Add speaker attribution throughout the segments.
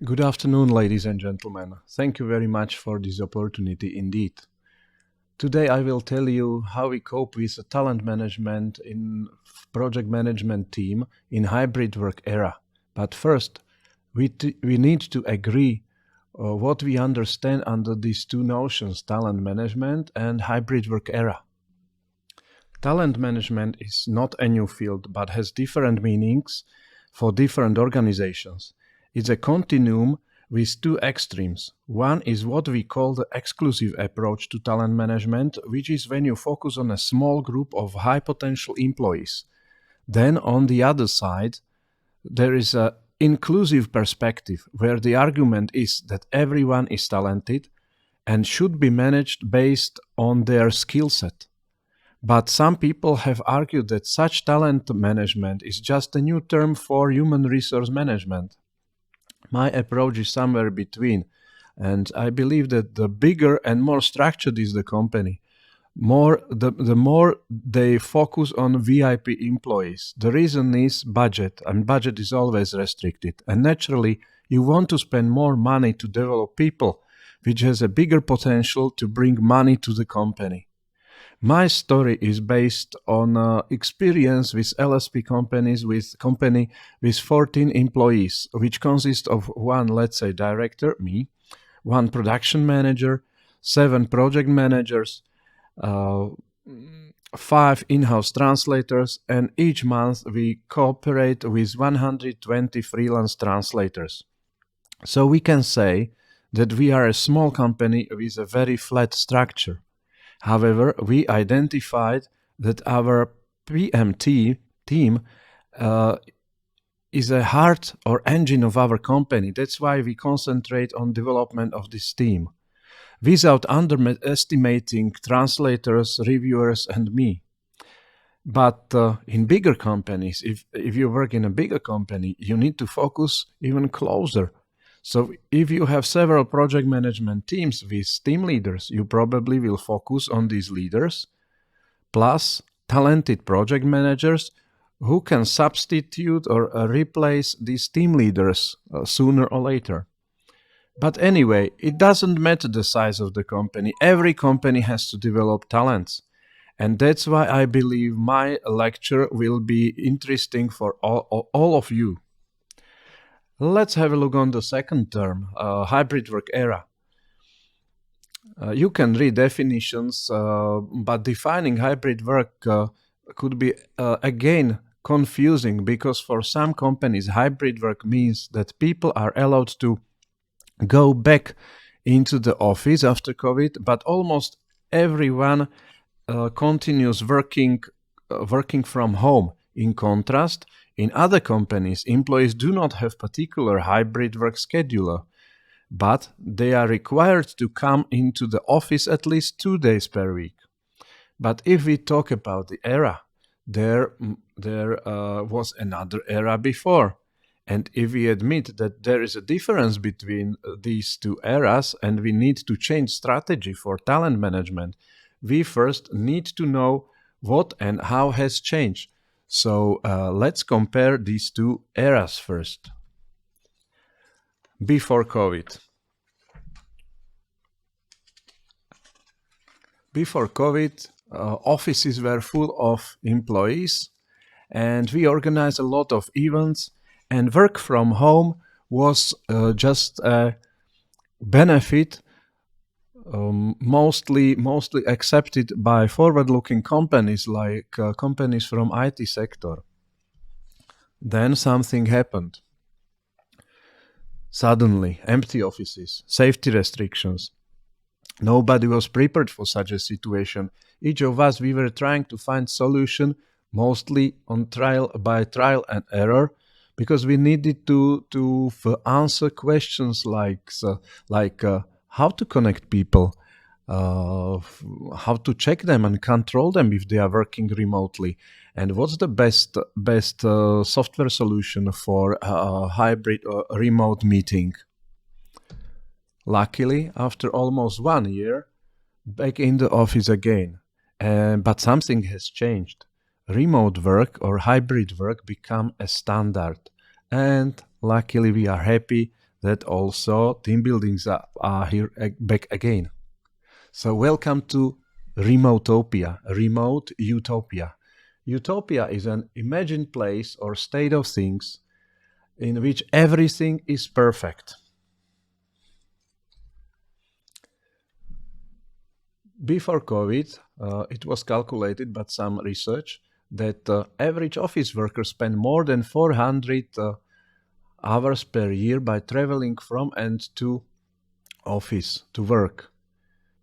Speaker 1: Good afternoon, ladies and gentlemen. Thank you very much for this opportunity indeed. Today I will tell you how we cope with talent management in project management team in hybrid work era. But first, we need to agree what we understand under these two notions, talent management and hybrid work era. Talent management is not a new field, but has different meanings for different organizations. It's a continuum with two extremes. One is what we call the exclusive approach to talent management, which is when you focus on a small group of high potential employees. Then on the other side, there is an inclusive perspective where the argument is that everyone is talented and should be managed based on their skill set. But some people have argued that such talent management is just a new term for human resource management. My approach is somewhere between, and I believe that the bigger and more structured is the company, the more they focus on VIP employees. The reason is budget, and budget is always restricted. And naturally, you want to spend more money to develop people, which has a bigger potential to bring money to the company. My story is based on experience with LSP companies, with company with 14 employees, which consist of one, let's say, director, me, one production manager, 7 project managers, 5 in-house translators, and each month we cooperate with 120 freelance translators. So we can say that we are a small company with a very flat structure. However, we identified that our PMT team is a heart or engine of our company. That's why we concentrate on development of this team, without underestimating translators, reviewers, and me. But in bigger companies, if you work in a bigger company, you need to focus even closer. So if you have several project management teams with team leaders, you probably will focus on these leaders, plus talented project managers who can substitute or replace these team leaders sooner or later. But anyway, it doesn't matter the size of the company. Every company has to develop talents. And that's why I believe my lecture will be interesting for all of you. Let's have a look on the second term, hybrid work era. You can read definitions, but defining hybrid work could be again confusing, because for some companies hybrid work means that people are allowed to go back into the office after COVID, but almost everyone continues working from home. In contrast, in other companies, employees do not have particular hybrid work schedule, but they are required to come into the office at least 2 days per week. But if we talk about the era, there was another era before. And if we admit that there is a difference between these two eras and we need to change strategy for talent management, we first need to know what and how has changed. So let's compare these two eras first. Before COVID. Before COVID, offices were full of employees, and we organized a lot of events, and work from home was just a benefit mostly accepted by forward-looking companies like companies from IT sector. Then something happened. Suddenly, empty offices, safety restrictions. Nobody was prepared for such a situation. Each of us, we were trying to find solution, mostly on trial and error, because we needed to answer questions like how to connect people, how to check them and control them if they are working remotely, and what's the best software solution for hybrid or remote meeting. Luckily, after almost 1 year, back in the office again. But something has changed. Remote work or hybrid work become a standard. And luckily we are happy that also team buildings are here back again. So welcome to Remotopia, remote utopia. Utopia is an imagined place or state of things in which everything is perfect. Before COVID, it was calculated by some research that average office workers spend more than 400 hours per year by traveling from and to office to work.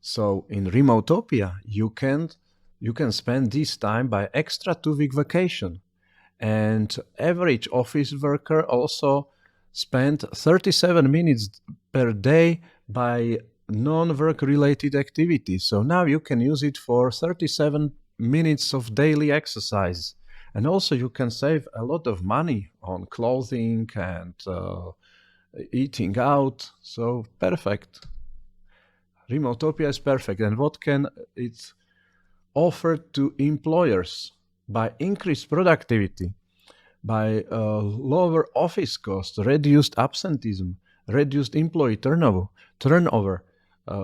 Speaker 1: So in Remotopia, you can spend this time by extra 2-week vacation. And average office worker also spent 37 minutes per day by non-work related activities. So now you can use it for 37 minutes of daily exercise. And also you can save a lot of money on clothing and eating out. So perfect. Remotopia is perfect. And what can it offer to employers? By increased productivity, by lower office costs, reduced absenteeism, reduced employee turnover,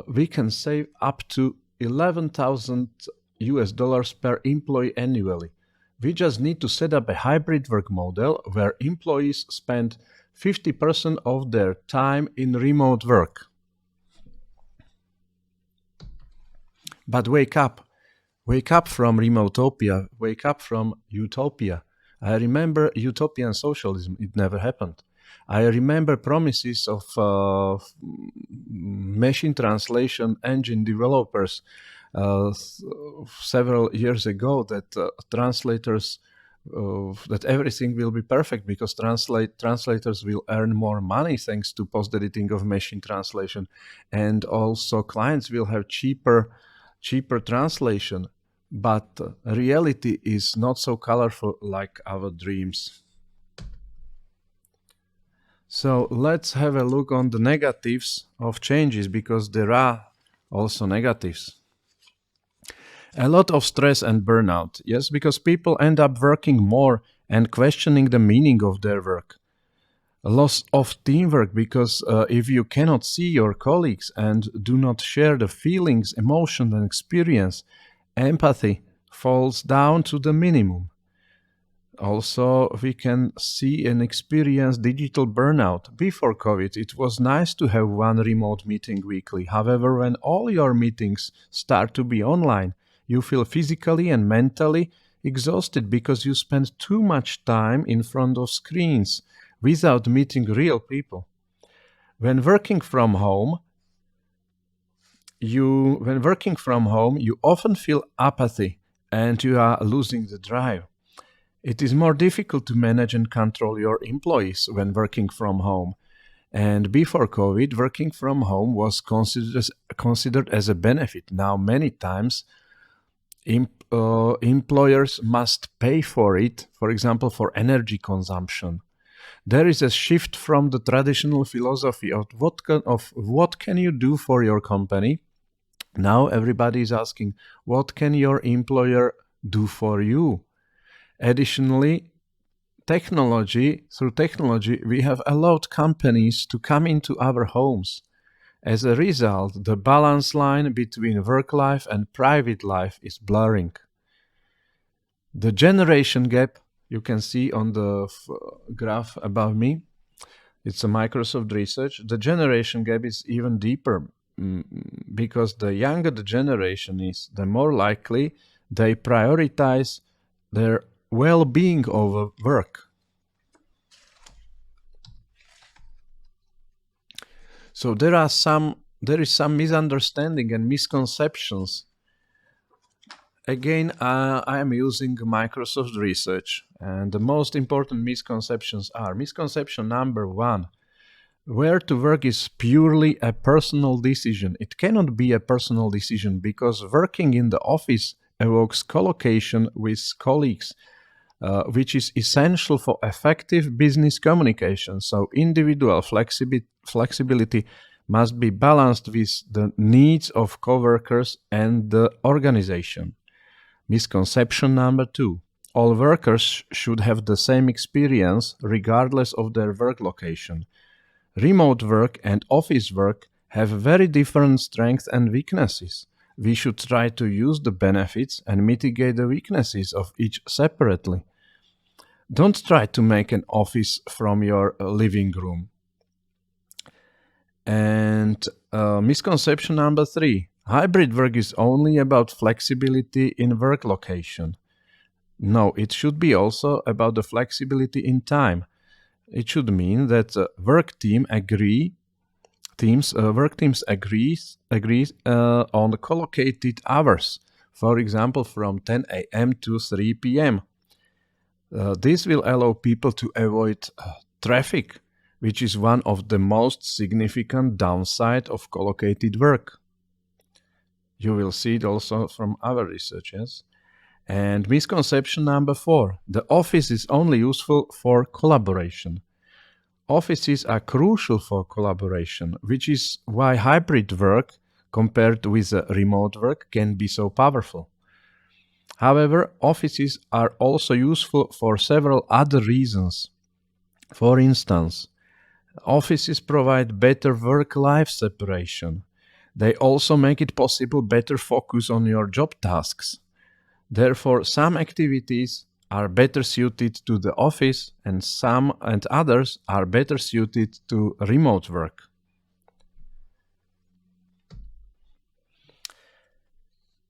Speaker 1: we can save up to $11,000 per employee annually. We just need to set up a hybrid work model where employees spend 50% of their time in remote work. But wake up. Wake up from Remotopia. Wake up from utopia. I remember utopian socialism. It never happened. I remember promises of machine translation engine developers several years ago that translators that everything will be perfect because translators will earn more money thanks to post-editing of machine translation, and also clients will have cheaper translation. But reality is not so colorful like our dreams. So let's have a look on the negatives of changes, because there are also negatives. A lot of stress and burnout. Yes, because people end up working more and questioning the meaning of their work. A loss of teamwork, because if you cannot see your colleagues and do not share the feelings, emotions, and experience, empathy falls down to the minimum. Also, we can see and experience digital burnout. Before COVID, it was nice to have one remote meeting weekly. However, when all your meetings start to be online, you feel physically and mentally exhausted because you spend too much time in front of screens without meeting real people. When working from home, you often feel apathy and you are losing the drive. It is more difficult to manage and control your employees when working from home. And before COVID, working from home was considered as a benefit. Now, many times, employers must pay for it, for example, for energy consumption. There is a shift from the traditional philosophy of what can you do for your company. Now everybody is asking, what can your employer do for you? Additionally, through technology, we have allowed companies to come into our homes. As a result, the balance line between work life and private life is blurring. The generation gap, you can see on the graph above me, it's a Microsoft research. The generation gap is even deeper because the younger the generation is, the more likely they prioritize their well-being over work. So there is some misunderstanding and misconceptions. Again, I am using Microsoft research, and the most important misconceptions are: misconception number 1, where to work is purely a personal decision. It cannot be a personal decision because working in the office evokes collocation with colleagues, which is essential for effective business communication. So individual flexibility must be balanced with the needs of coworkers and the organization. Misconception number 2. All workers should have the same experience regardless of their work location. Remote work and office work have very different strengths and weaknesses. We should try to use the benefits and mitigate the weaknesses of each separately. Don't try to make an office from your living room. And misconception number 3, hybrid work is only about flexibility in work location. No, it should be also about the flexibility in time. It should mean that work teams agree on the collocated hours. For example, from 10 a.m. to 3 p.m. This will allow people to avoid traffic, which is one of the most significant downside of collocated work. You will see it also from our research, yes? And misconception number 4, the office is only useful for collaboration. Offices are crucial for collaboration, which is why hybrid work compared with remote work can be so powerful. However, offices are also useful for several other reasons. For instance, offices provide better work-life separation. They also make it possible better focus on your job tasks. Therefore, some activities are better suited to the office and others are better suited to remote work.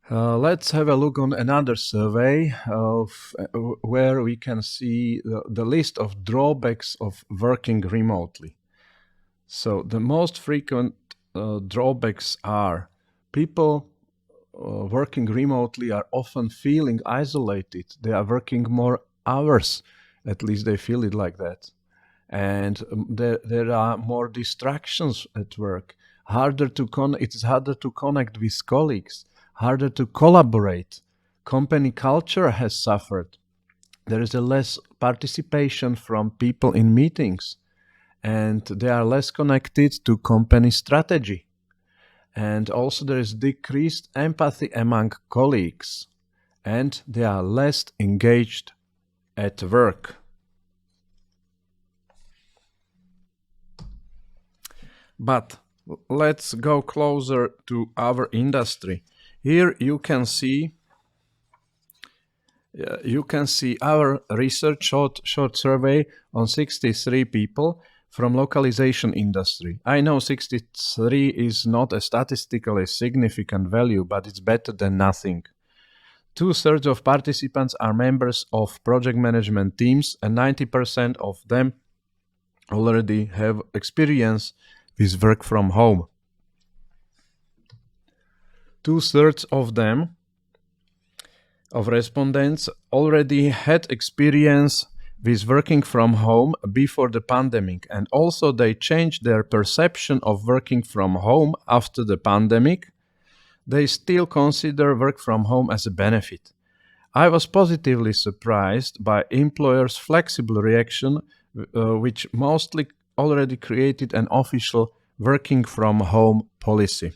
Speaker 1: Let's have a look on another survey where we can see the list of drawbacks of working remotely. So the most frequent drawbacks are people working remotely are often feeling isolated. They are working more hours, at least they feel it like that. And there are more distractions at work. It is harder to connect with colleagues, harder to collaborate. Company culture has suffered. There is a less participation from people in meetings, and they are less connected to company strategy. And also there is decreased empathy among colleagues, and they are less engaged at work. But let's go closer to our industry. Here you can see our research short survey on 63 people from localization industry. I know 63 is not a statistically significant value, but it's better than nothing. 2/3 of participants are members of project management teams, and 90% of them already have experience with work from home. 2/3 of respondents already had experience with working from home before the pandemic, and also they changed their perception of working from home after the pandemic. They still consider work from home as a benefit. I was positively surprised by employers' flexible reaction, which mostly already created an official working from home policy.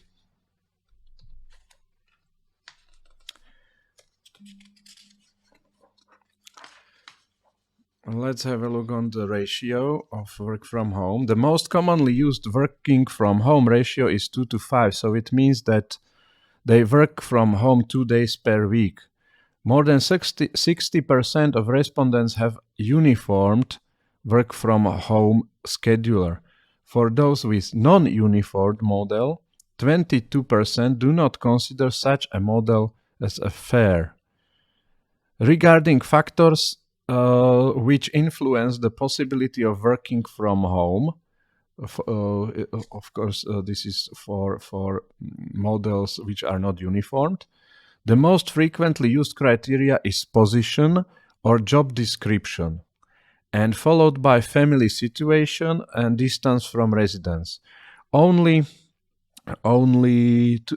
Speaker 1: Let's have a look on the ratio of work from home. The most commonly used working from home ratio is 2:5, so it means that they work from home 2 days per week. More than 60% of respondents have uniformed work from home scheduler. For those with non-uniformed model, 22% do not consider such a model as fair. Regarding factors which influence the possibility of working from home, of course, this is for models which are not uniformed. The most frequently used criteria is position or job description, and followed by family situation and distance from residence. Only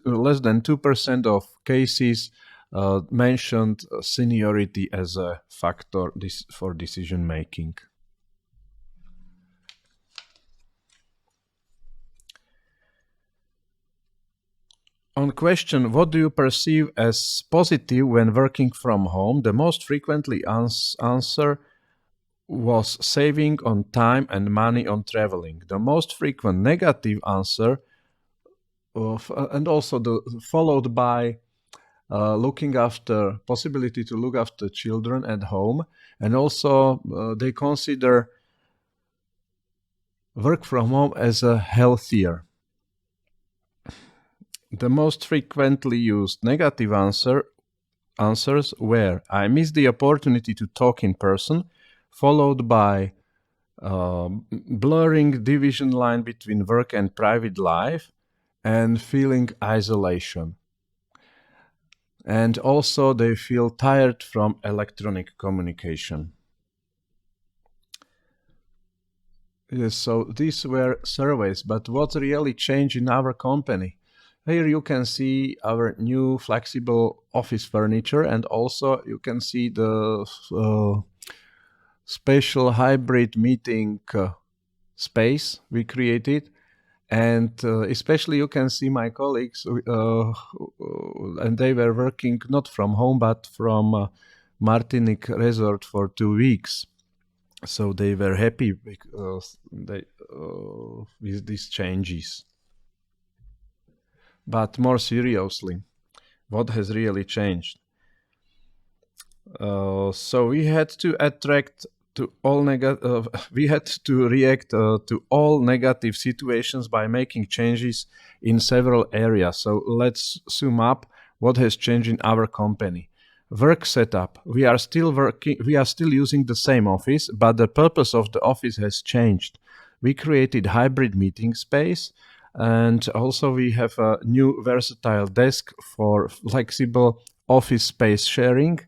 Speaker 1: less than 2% of cases mentioned seniority as a factor for decision making. On question, what do you perceive as positive when working from home? The most frequently answer was saving on time and money on traveling. The most frequent negative answer, and also followed by looking after possibility to look after children at home, and also they consider work from home as a healthier. The most frequently used negative answers were: I miss the opportunity to talk in person, followed by blurring division line between work and private life, and feeling isolation. And also they feel tired from electronic communication. Yes, so these were surveys, but what really changed in our company? Here you can see our new flexible office furniture, and also you can see the spatial hybrid meeting space we created. And especially you can see my colleagues, and they were working not from home, but from Martinique resort for 2 weeks. So they were happy because with these changes. But more seriously, what has really changed? So we had to attract to all we had to react to all negative situations by making changes in several areas. So let's sum up what has changed in our company. Work setup. We are still using the same office, but the purpose of the office has changed. We created hybrid meeting space, and also we have a new versatile desk for flexible office space sharing.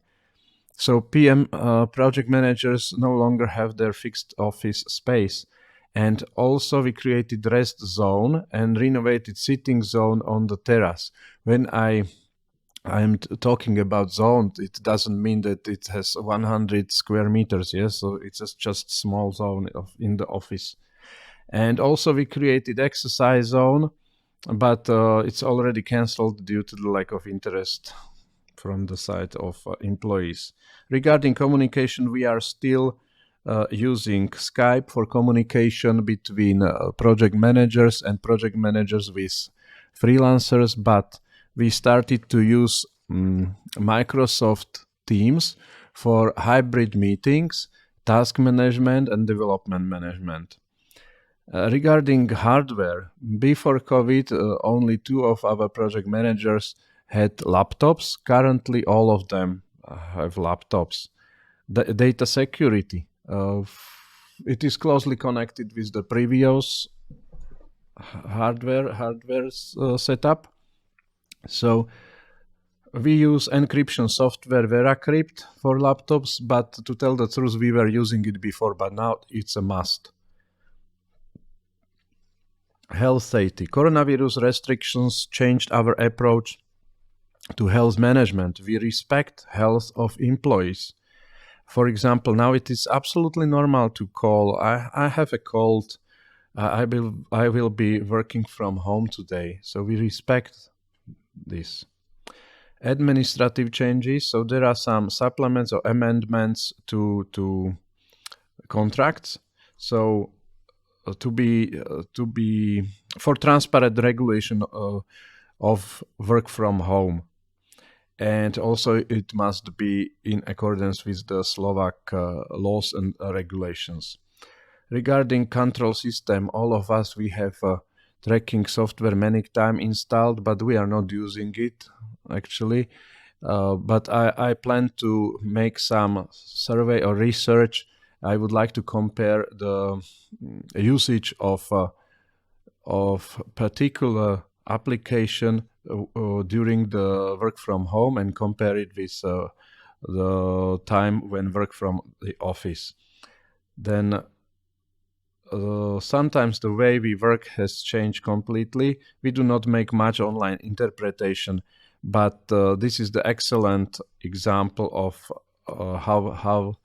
Speaker 1: So PM project managers no longer have their fixed office space. And also we created rest zone and renovated sitting zone on the terrace. When I'm talking about zone, it doesn't mean that it has 100 square meters, yes? So it's just small zone in the office. And also we created exercise zone, but it's already cancelled due to the lack of interest from the side of employees. Regarding communication, we are still using Skype for communication between project managers and project managers with freelancers, but we started to use Microsoft Teams for hybrid meetings, task management, and development management. Regarding hardware, before COVID, only 2 of our project managers had laptops. Currently, all of them have laptops. The data security. It is closely connected with the previous hardware setup. So we use encryption software VeraCrypt for laptops, but to tell the truth, we were using it before, but now it's a must. Health safety. Coronavirus restrictions changed our approach to health management. We respect health of employees. For example, now it is absolutely normal to call, I have a cold, I will be working from home today. So we respect this. Administrative changes. So there are some supplements or amendments to contracts. So to be for transparent regulation of work from home, and also it must be in accordance with the Slovak laws and regulations. Regarding control system, all of us, we have tracking software many times installed, but we are not using it actually. But I plan to make some survey or research. I would like to compare the usage of particular application during the work from home and compare it with the time when work from the office. Then sometimes the way we work has changed completely. We do not make much online interpretation, but this is the excellent example of how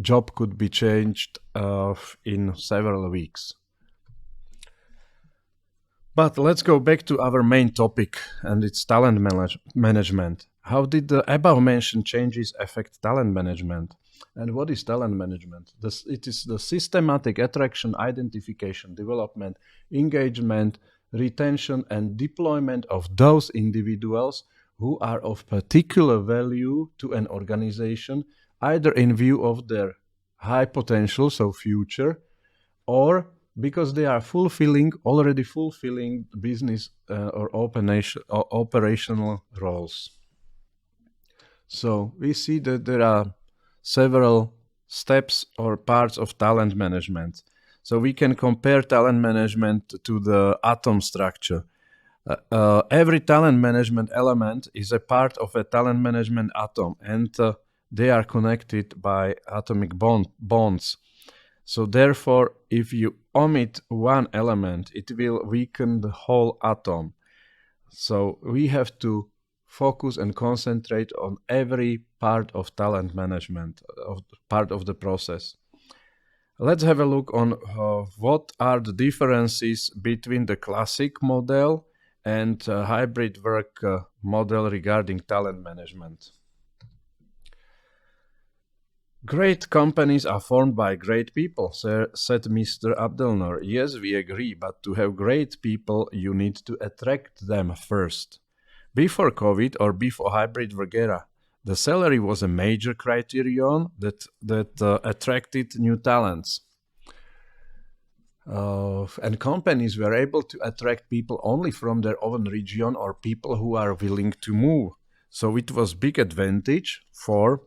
Speaker 1: job could be changed in several weeks. But let's go back to our main topic, and it's talent management. How did the above mentioned changes affect talent management? And what is talent management? It is the systematic attraction, identification, development, engagement, retention, and deployment of those individuals who are of particular value to an organization, either in view of their high potential, so future, or because they are already fulfilling business or operational roles. So we see that there are several steps or parts of talent management. So we can compare talent management to the atom structure. Every talent management element is a part of a talent management atom, and they are connected by atomic bonds. So therefore, if you omit one element, it will weaken the whole atom. So we have to focus and concentrate on every part of talent management, part of the process. Let's have a look on what are the differences between the classic model and hybrid work model regarding talent management. Great companies are formed by great people, said Mr. Abdelnour. Yes, we agree, but to have great people, you need to attract them first. Before COVID or before hybrid work era, the salary was a major criterion that attracted new talents. And companies were able to attract people only from their own region or people who are willing to move. So it was big advantage for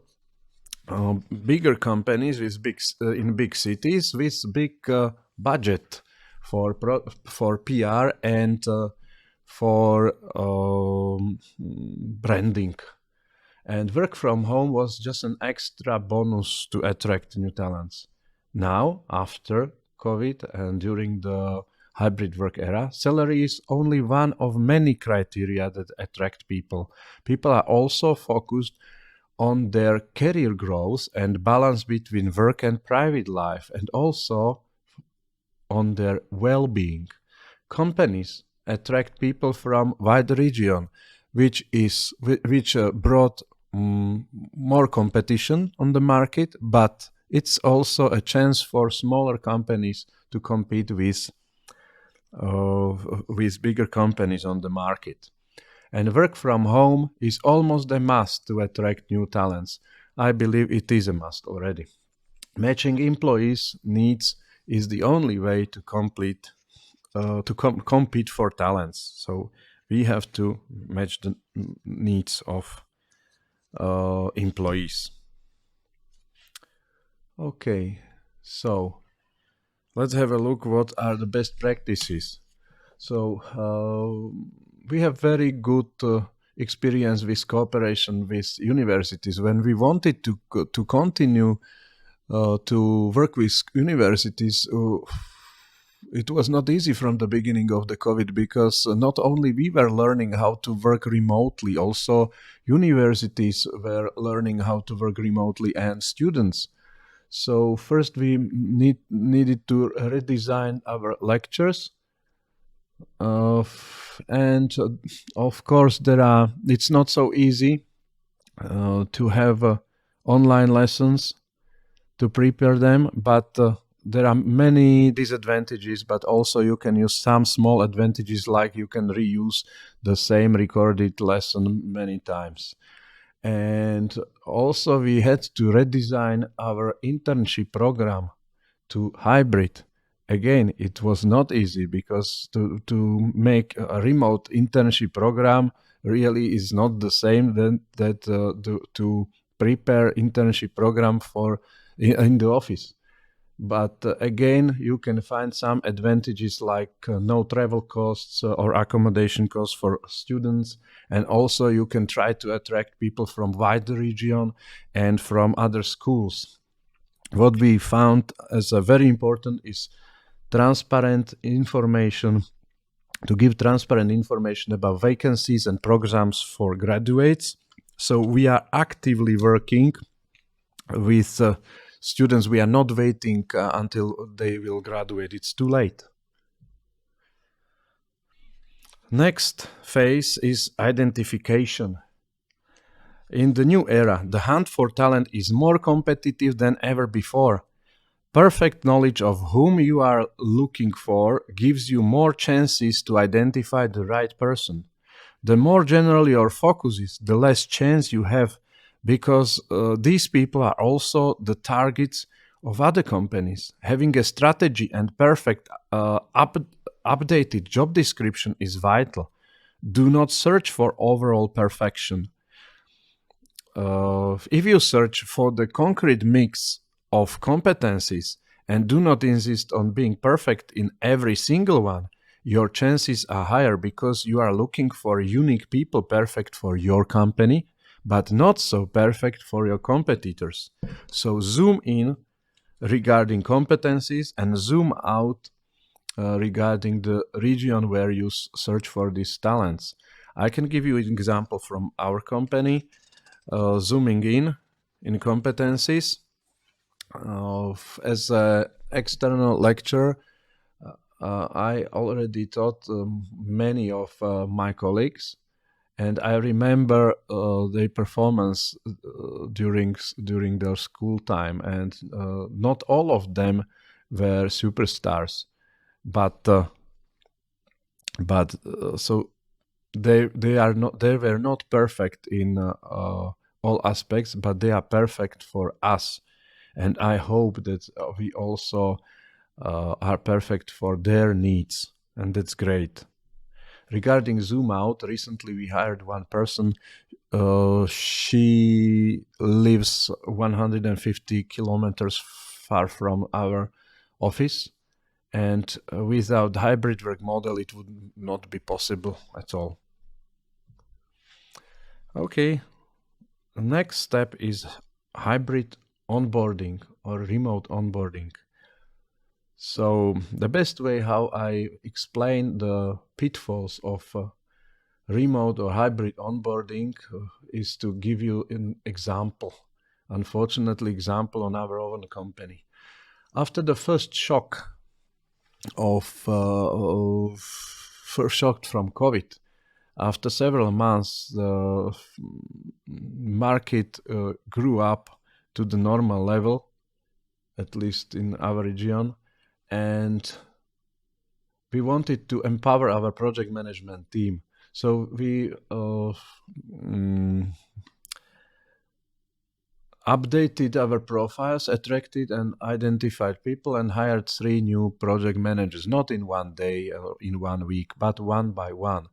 Speaker 1: bigger companies with in big cities with big budget for PR and for branding. And work from home was just an extra bonus to attract new talents. Now, after COVID and during the hybrid work era, salary is only one of many criteria that attract people. People are also focused on their career growth and balance between work and private life, and also on their well-being. Companies attract people from wide region, which brought more competition on the market, but it's also a chance for smaller companies to compete with bigger companies on the market. And work from home is almost a must to attract new talents. I believe it is a must already. Matching employees' needs is the only way to compete for talents. So we have to match the needs of employees. Okay, so let's have a look what are the best practices. So we have very good experience with cooperation with universities. When we wanted to continue to work with universities, it was not easy from the beginning of the COVID, because not only we were learning how to work remotely, also universities were learning how to work remotely, and students. So first we needed to redesign our lectures. And of course it's not so easy to have online lessons to prepare them, but there are many disadvantages, but also you can use some small advantages, like you can reuse the same recorded lesson many times. And also we had to redesign our internship program to hybrid. Again, it was not easy, because to make a remote internship program really is not the same to prepare internship program for in the office. But again, you can find some advantages, like no travel costs or accommodation costs for students, and also you can try to attract people from wider region and from other schools. What we found as very important is transparent information, to give transparent information about vacancies and programs for graduates. So we are actively working with students. We are not waiting until they will graduate. It's too late. Next phase is identification. In the new era, the hunt for talent is more competitive than ever before. Perfect knowledge of whom you are looking for gives you more chances to identify the right person. The more general your focus is, the less chance you have because these people are also the targets of other companies. Having a strategy and perfect updated job description is vital. Do not search for overall perfection. If you search for the concrete mix of competencies and do not insist on being perfect in every single one, your chances are higher because you are looking for unique people perfect for your company, but not so perfect for your competitors. So zoom in regarding competencies and zoom out regarding the region where you search for these talents. I can give you an example from our company. Zooming in competencies. As an external lecturer, I already taught many of my colleagues, and I remember their performance during their school time, and not all of them were superstars, but so they were not perfect in all aspects, but they are perfect for us, and I hope that we also are perfect for their needs, and that's great. Regarding zoom out, recently we hired one person. She lives 150 kilometers far from our office, and without hybrid work model it would not be possible at all. Okay, the next step is hybrid onboarding or remote onboarding. So the best way how I explain the pitfalls of remote or hybrid onboarding is to give you an example. Unfortunately, example on our own company. After the first shock first shock from COVID, after several months, the market grew up to the normal level, at least in our region, and we wanted to empower our project management team. So we updated our profiles, attracted and identified people, and hired 3 new project managers, not in one day or in 1 week, but one by one.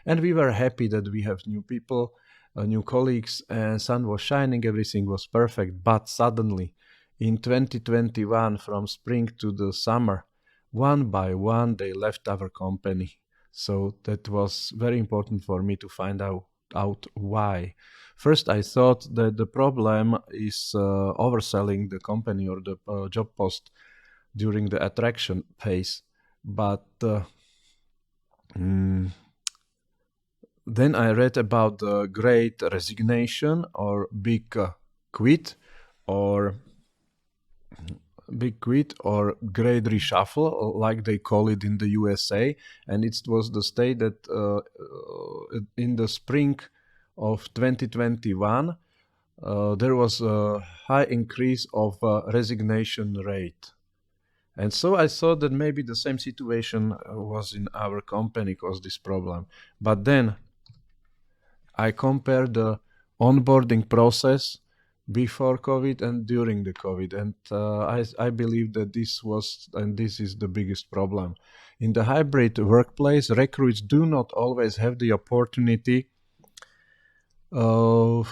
Speaker 1: And we were happy that we have new people, new colleagues, and sun was shining, everything was perfect. But suddenly, in 2021, from spring to the summer, one by one, they left our company. So that was very important for me to find out why. First, I thought that the problem is overselling the company or the job post during the attraction phase. But then I read about the great resignation or big quit or great reshuffle, like they call it in the USA. And it was the state that in the spring of 2021, there was a high increase of resignation rate. And so I thought that maybe the same situation was in our company caused this problem. But then I compared the onboarding process before COVID and during the COVID. And I believe that this is the biggest problem. In the hybrid workplace, recruits do not always have the opportunity to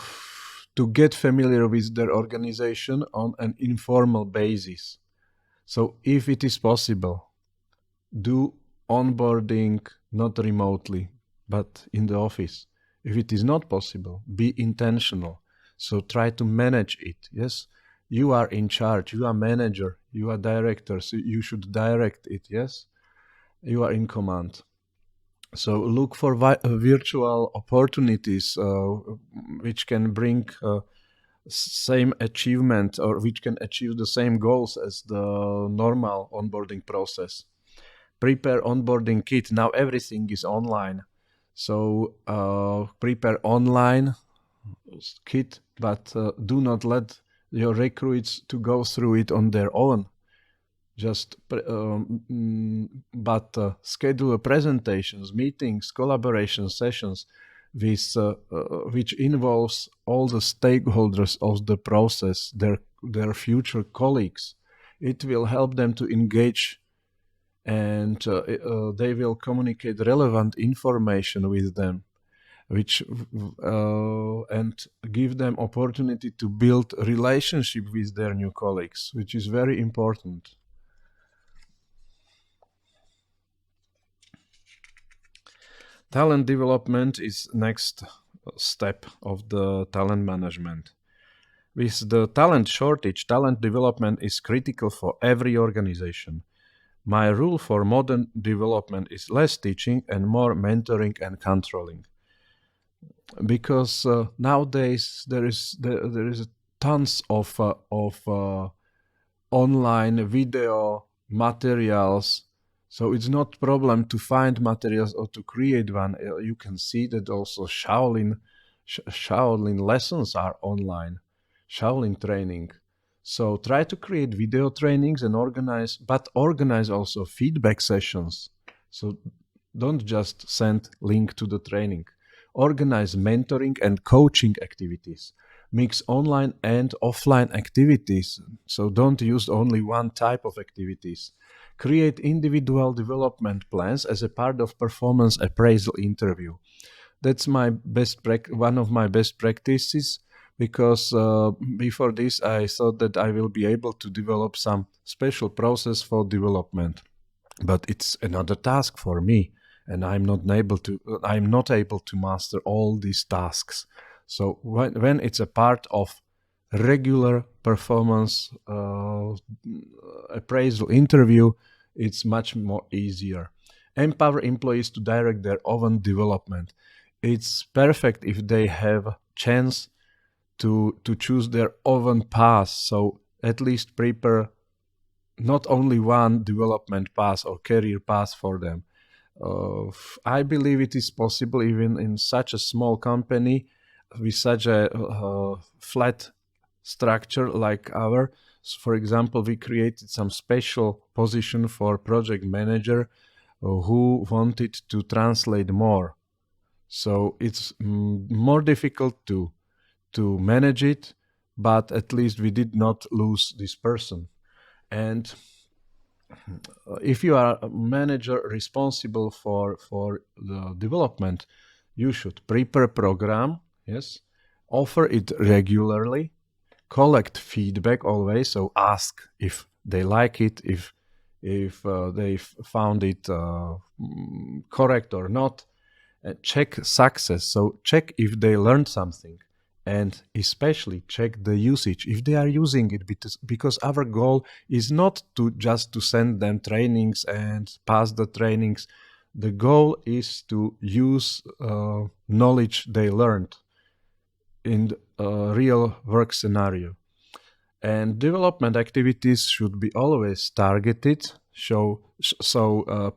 Speaker 1: get familiar with their organization on an informal basis. So if it is possible, do onboarding not remotely, but in the office. If it is not possible, be intentional. So try to manage it. Yes, you are in charge, you are manager, you are director, so you should direct it. Yes, you are in command. So look for virtual opportunities which can bring same achievement or which can achieve the same goals as the normal onboarding process. Prepare onboarding kit. Now everything is online. So prepare online kit, but do not let your recruits to go through it on their own. Just but schedule presentations, meetings, collaboration sessions with which involves all the stakeholders of the process, their future colleagues. It will help them to engage, and they will communicate relevant information with them, which and give them opportunity to build relationship with their new colleagues, which is very important. Talent development is next step of the talent management. With the talent shortage, talent development is critical for every organization. My rule for modern development is less teaching and more mentoring and controlling. Because nowadays there is tons of online video materials, so it's not problem to find materials or to create one. You can see that also Shaolin lessons are online, Shaolin training. So try to create video trainings and organize also feedback sessions. So don't just send link to the training. Organize mentoring and coaching activities. Mix online and offline activities. So don't use only one type of activities. Create individual development plans as a part of performance appraisal interview. That's one of my best practices, because before this I thought that I will be able to develop some special process for development, but it's another task for me, and I'm not able to master all these tasks. So when it's a part of regular performance appraisal interview, it's much more easier. Empower employees to direct their own development. It's perfect if they have chance to choose their own path. So at least prepare not only one development path or career path for them. I believe it is possible even in such a small company with such a flat structure like our. For example, we created some special position for project manager who wanted to translate more. So it's more difficult to manage it, but at least we did not lose this person. And if you are a manager responsible for the development, you should prepare a program, yes, offer it regularly, collect feedback always, so ask if they like it, if they found it correct or not. Check success, so check if they learned something, and especially check the usage if they are using it, because our goal is not to just to send them trainings and pass the trainings. The goal is to use knowledge they learned in a real work scenario. And development activities should be always targeted,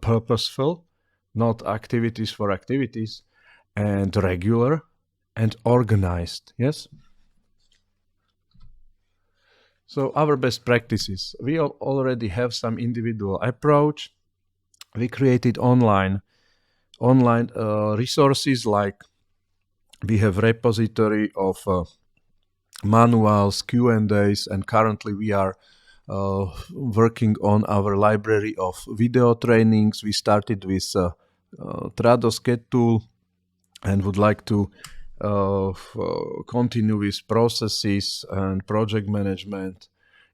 Speaker 1: purposeful, not activities for activities, and regular and organized. Yes. So our best practices. We already have some individual approach. We created online resources, like we have repository of manuals, Q&As, and currently we are working on our library of video trainings. We started with Trados tool and would like to continue with processes and project management.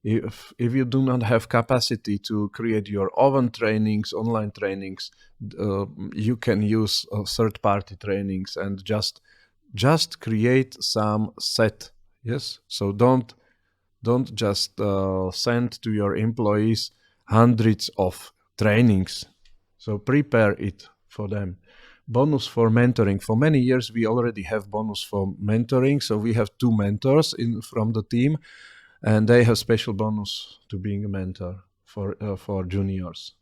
Speaker 1: If you do not have capacity to create your own trainings, online trainings, you can use third-party trainings and just create some set. Yes, so don't just send to your employees hundreds of trainings. So prepare it for them. Bonus for mentoring. For many years, we already have bonus for mentoring. So we have 2 mentors from the team, and they have special bonus to being a mentor for juniors.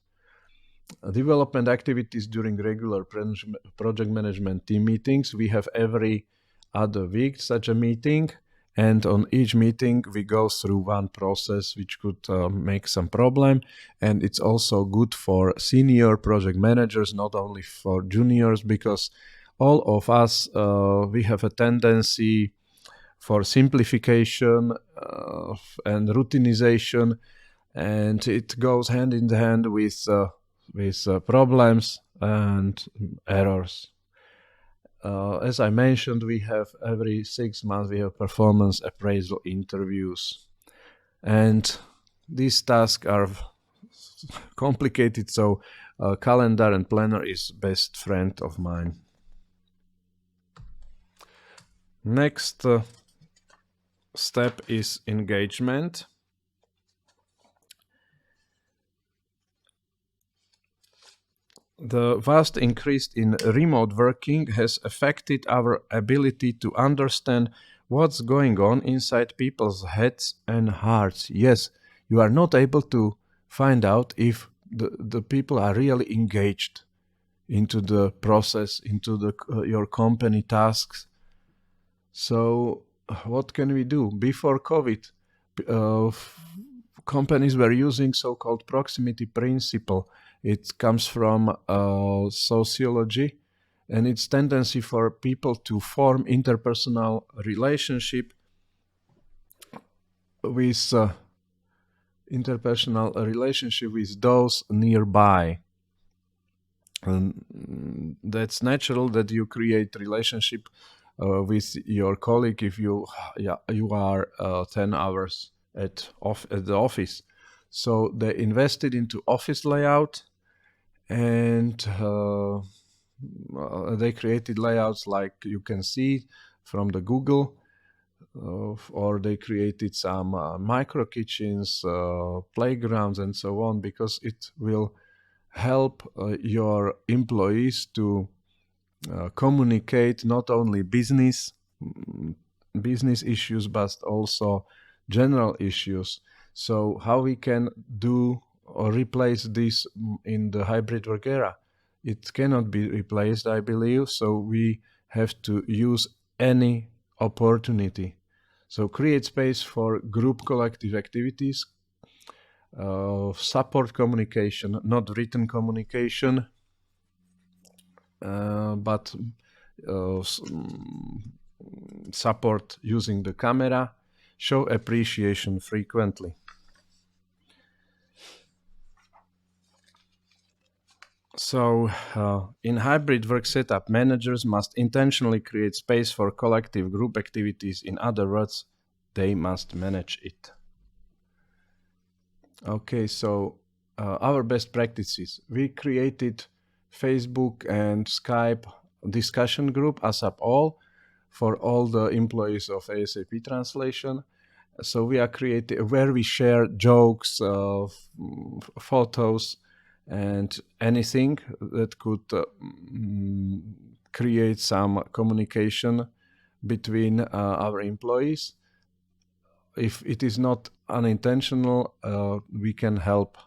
Speaker 1: Development activities during regular project management team meetings. We have every other week such a meeting, and on each meeting we go through one process which could make some problem. And it's also good for senior project managers, not only for juniors, because all of us we have a tendency for simplification and routinization, and it goes hand in hand with problems and errors. As I mentioned, we have every 6 months we have performance appraisal interviews, and these tasks are complicated, so calendar and planner is best friend of mine. Next step is engagement. The vast increase in remote working has affected our ability to understand what's going on inside people's heads and hearts. Yes, you are not able to find out if the people are really engaged into the process, into your company tasks. So what can we do? Before COVID, companies were using so-called proximity principle. It comes from sociology, and its tendency for people to form interpersonal relationship with those nearby. And that's natural that you create relationship with your colleague if you are 10 hours at the office. So they invested into office layout, and they created layouts like you can see from the Google, or they created some micro kitchens, playgrounds, and so on, because it will help your employees to communicate not only business issues but also general issues. So how we can do or replace this in the hybrid work era? It cannot be replaced, I believe, so we have to use any opportunity. So create space for group collective activities, support communication, not written communication, but support using the camera, show appreciation frequently. So in hybrid work setup, managers must intentionally create space for collective group activities. In other words, they must manage it. Okay, so our best practices. We created Facebook and Skype discussion group, ASAP all, for all the employees of ASAP Translation. So we are creating where we share jokes, photos, and anything that could create some communication between our employees. If it is not unintentional, we can help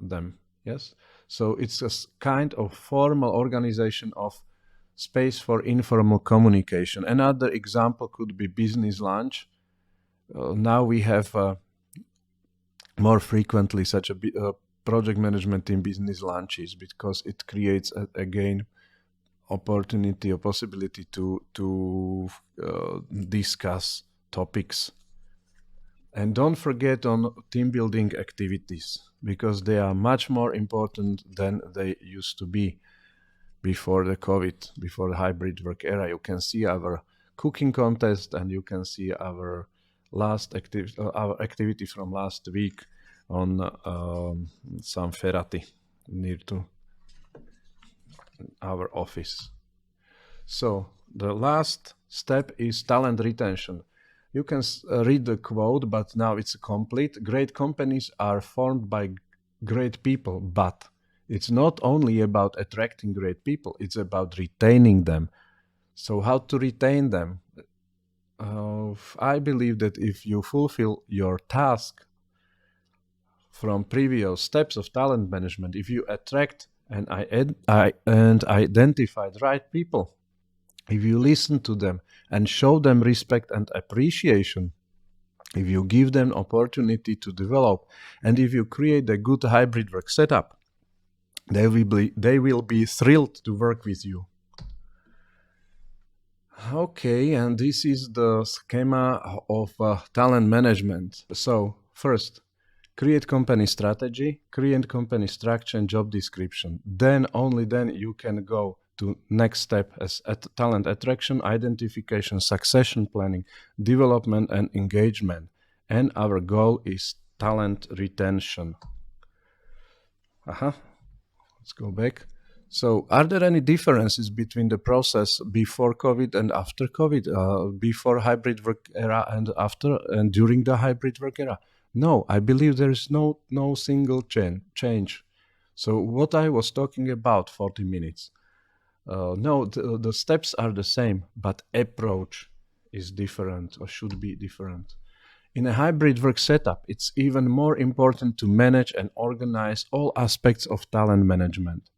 Speaker 1: them. Yes. So it's a kind of formal organization of space for informal communication. Another example could be business lunch. Now we have more frequently such a project management team business lunches, because it creates again opportunity or possibility to discuss topics. And don't forget on team building activities, because they are much more important than they used to be before the COVID, before the hybrid work era. You can see our cooking contest, and you can see our our activity from last week on San Ferrati, near to our office. So the last step is talent retention. You can read the quote, but now it's complete. Great companies are formed by great people, but it's not only about attracting great people, it's about retaining them. So how to retain them? I believe that if you fulfill your task from previous steps of talent management, if you attract and identify the right people, if you listen to them and show them respect and appreciation, if you give them opportunity to develop, and if you create a good hybrid work setup, they will be thrilled to work with you. Okay, and this is the schema of talent management. So, first, create company strategy, create company structure and job description. Then, only then you can go to next step as talent attraction, identification, succession planning, development and engagement. And our goal is talent retention. Let's go back. So, are there any differences between the process before COVID and after COVID, before hybrid work era and after and during the hybrid work era? No, I believe there is no single change. So, what I was talking about 40 minutes, no, the steps are the same, but approach is different or should be different. In a hybrid work setup, it's even more important to manage and organize all aspects of talent management.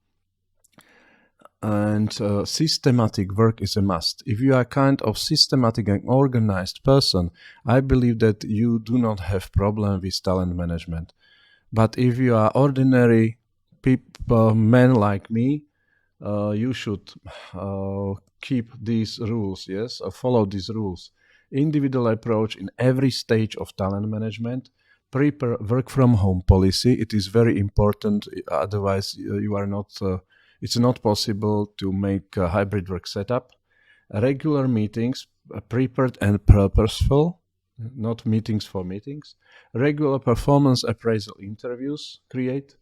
Speaker 1: And systematic work is a must. If you are kind of systematic and organized person, I believe that you do not have problem with talent management. But if you are ordinary people, men like me, you should keep these rules, yes, follow these rules. Individual approach in every stage of talent management. Prepare work from home policy. It is very important. Otherwise, you are not. It's not possible to make a hybrid work setup. Regular meetings, prepared and purposeful, not meetings for meetings. Regular performance appraisal interviews. Create.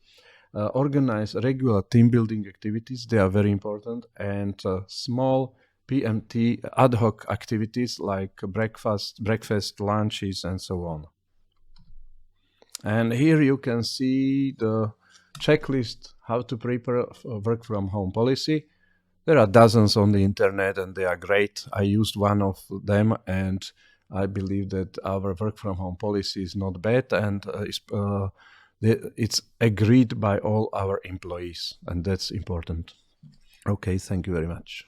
Speaker 1: Organize regular team building activities. They are very important. And small PMT ad hoc activities like breakfast, lunches, and so on. And here you can see the checklist how to prepare work from home policy. There are dozens on the internet and they are great. I used one of them and I believe that our work from home policy is not bad and it's agreed by all our employees, and that's important. Okay, thank you very much.